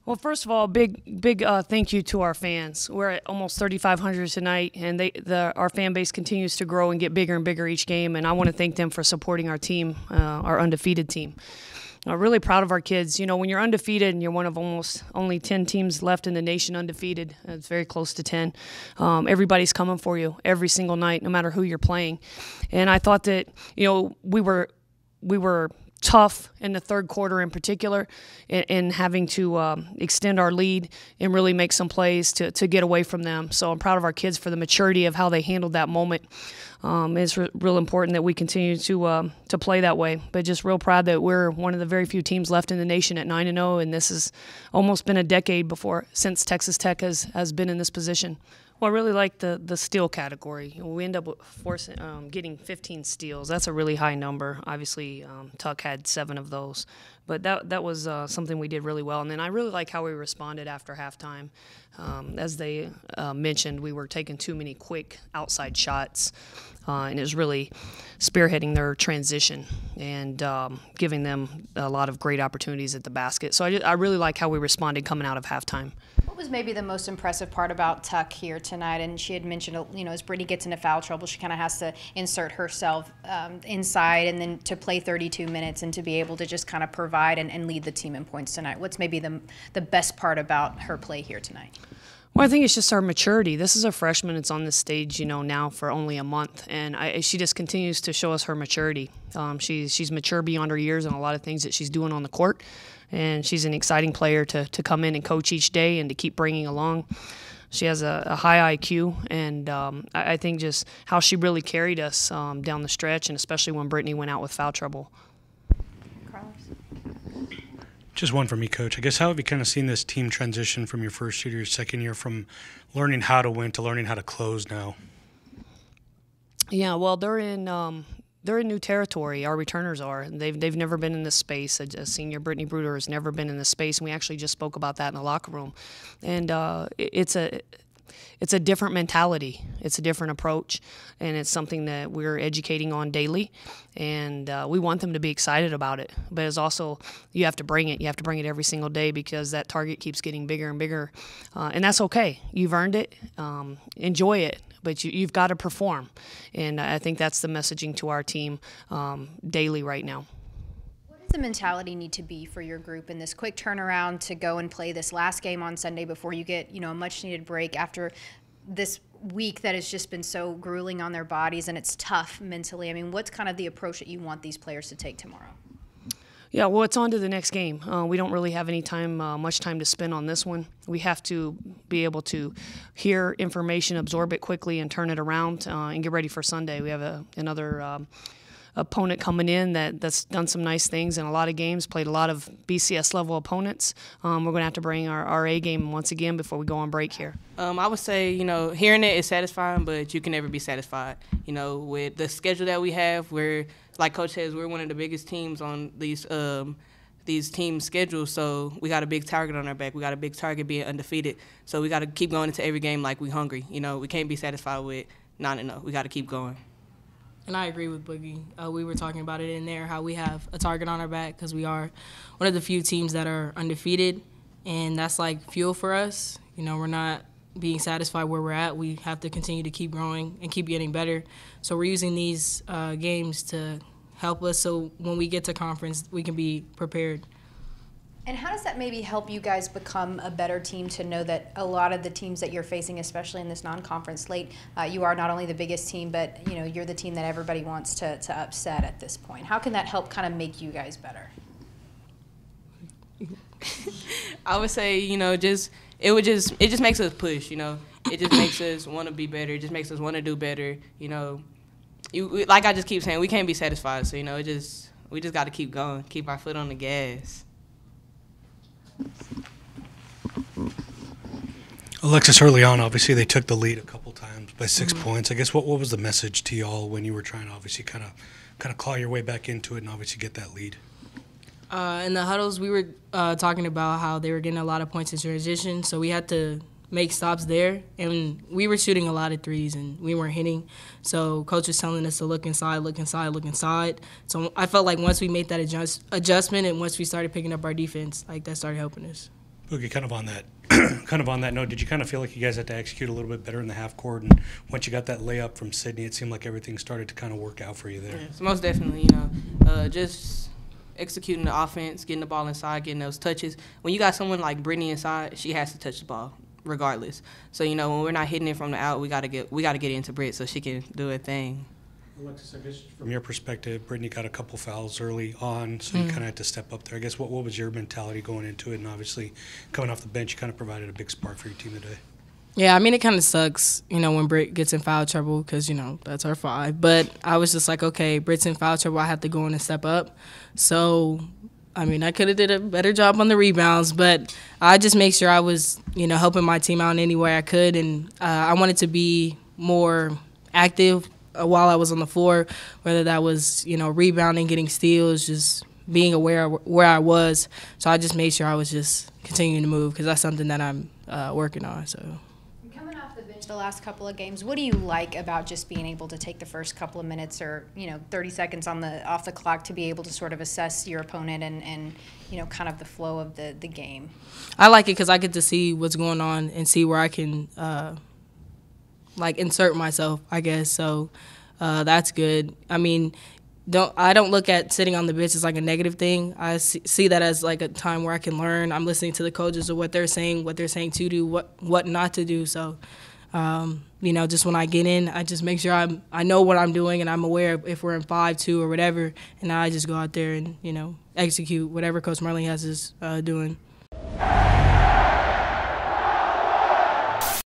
Well, first of all, big thank you to our fans. We're at almost 3,500 tonight, and our fan base continues to grow and get bigger and bigger each game. And I want to thank them for supporting our team, our undefeated team. I'm really proud of our kids. You know, when you're undefeated and you're one of almost only 10 teams left in the nation undefeated, it's very close to 10, everybody's coming for you every single night, no matter who you're playing. And I thought that, you know, we were tough in the third quarter in particular in having to extend our lead and really make some plays to get away from them. So I'm proud of our kids for the maturity of how they handled that moment. It's real important that we continue to play that way. But just real proud that we're one of the very few teams left in the nation at 9-0, and this has almost been a decade since Texas Tech has been in this position. Well, I really like the steal category. We end up getting 15 steals. That's a really high number. Obviously, Tuck had 7 of those. But that was something we did really well. And then I really like how we responded after halftime. As they mentioned, we were taking too many quick outside shots, and it was really spearheading their transition and giving them a lot of great opportunities at the basket. So I really like how we responded coming out of halftime. What was maybe the most impressive part about Tuck here tonight? And she had mentioned, you know, as Brittany gets into foul trouble, she kind of has to insert herself inside and then to play 32 minutes and to be able to just kind of provide and lead the team in points tonight. What's maybe the best part about her play here tonight? Well, I think it's just our maturity. This is a freshman that's on this stage, you know, now for only a month, and she just continues to show us her maturity. She's mature beyond her years on a lot of things that she's doing on the court, and she's an exciting player to come in and coach each day and to keep bringing along. She has a high IQ, and I think just how she really carried us down the stretch, and especially when Brittany went out with foul trouble. Just one for me, Coach. I guess how have you kind of seen this team transition from your first year to your second year, from learning how to win to learning how to close now? Yeah, well, they're in new territory. Our returners are. They've never been in this space. A senior Brittany Bruder has never been in this space, and we actually just spoke about that in the locker room. And it's a different mentality. It's a different approach, and it's something that we're educating on daily. And we want them to be excited about it. But it's also, you have to bring it. You have to bring it every single day because that target keeps getting bigger and bigger. And that's okay. You've earned it. Enjoy it. But you've got to perform. And I think that's the messaging to our team daily right now. What does the mentality need to be for your group in this quick turnaround to go and play this last game on Sunday before you get, you know, a much-needed break after this week that has just been so grueling on their bodies and it's tough mentally? I mean, what's kind of the approach that you want these players to take tomorrow? Yeah, well, it's on to the next game. We don't really have any time, much time to spend on this one. We have to be able to hear information, absorb it quickly, and turn it around and get ready for Sunday. We have another opponent coming in that's done some nice things in a lot of games, played a lot of BCS level opponents. We're going to have to bring our A game once again before we go on break here. I would say, you know, hearing it is satisfying, but you can never be satisfied. You know, with the schedule that we have, like Coach says, we're one of the biggest teams on these team schedules, so we got a big target on our back. We got a big target being undefeated, so we got to keep going into every game like we hungry. You know, we can't be satisfied with 9-0. We got to keep going. And I agree with Boogie. We were talking about it in there, how we have a target on our back because we are one of the few teams that are undefeated, and that's like fuel for us. You know, we're not being satisfied where we're at. We have to continue to keep growing and keep getting better. So we're using these games to help us so when we get to conference, we can be prepared. And how does that maybe help you guys become a better team to know that a lot of the teams that you're facing, especially in this non-conference slate, you are not only the biggest team, but you know you're the team that everybody wants to upset at this point. How can that help kind of make you guys better? I would say, you know, it just makes us push. You know, it just makes us want to be better. It just makes us want to do better. You know, like I just keep saying, we can't be satisfied. So you know, we just got to keep going, keep our foot on the gas. Alexis, early on, obviously they took the lead a couple times by 6 points. I guess what was the message to y'all when you were trying to obviously kind of claw your way back into it and obviously get that lead? In the huddles, we were talking about how they were getting a lot of points in transition, so we had to make stops there. And we were shooting a lot of threes, and we weren't hitting. So Coach was telling us to look inside, look inside, look inside. So I felt like once we made that adjustment and once we started picking up our defense, like that started helping us. Boogie, kind of on that, kind of on that note, did you kind of feel like you guys had to execute a little bit better in the half court? And once you got that layup from Sydney, it seemed like everything started to kind of work out for you there. Yeah, so most definitely, just executing the offense, getting the ball inside, getting those touches. When you got someone like Brittany inside, she has to touch the ball regardless. So when we're not hitting it from the out, we gotta get it into Britt so she can do her thing. Alexis, I guess from your perspective, Brittany got a couple fouls early on, so you kind of had to step up there. I guess what was your mentality going into it? And obviously, coming off the bench, you kind of provided a big spark for your team today. Yeah, I mean, it kind of sucks, when Britt gets in foul trouble because, that's our 5. But I was just like, okay, Britt's in foul trouble. I have to go in and step up. So, I mean, I could have did a better job on the rebounds, but I just make sure I was, helping my team out in any way I could. And I wanted to be more active while I was on the floor, whether that was, rebounding, getting steals, just being aware of where I was. So I just made sure I was just continuing to move because that's something that I'm working on. So. Coming off the bench the last couple of games, what do you like about just being able to take the first couple of minutes or 30 seconds off the clock to be able to sort of assess your opponent and kind of the flow of the game? I like it because I get to see what's going on and see where I can insert myself, I guess. So that's good. I mean, I don't look at sitting on the bench as like a negative thing. I see that as like a time where I can learn. I'm listening to the coaches of what they're saying to do, what not to do. So, just when I get in, I just make sure I know what I'm doing and I'm aware of if we're in 5-2 or whatever, and I just go out there and execute whatever Coach Marley has us doing.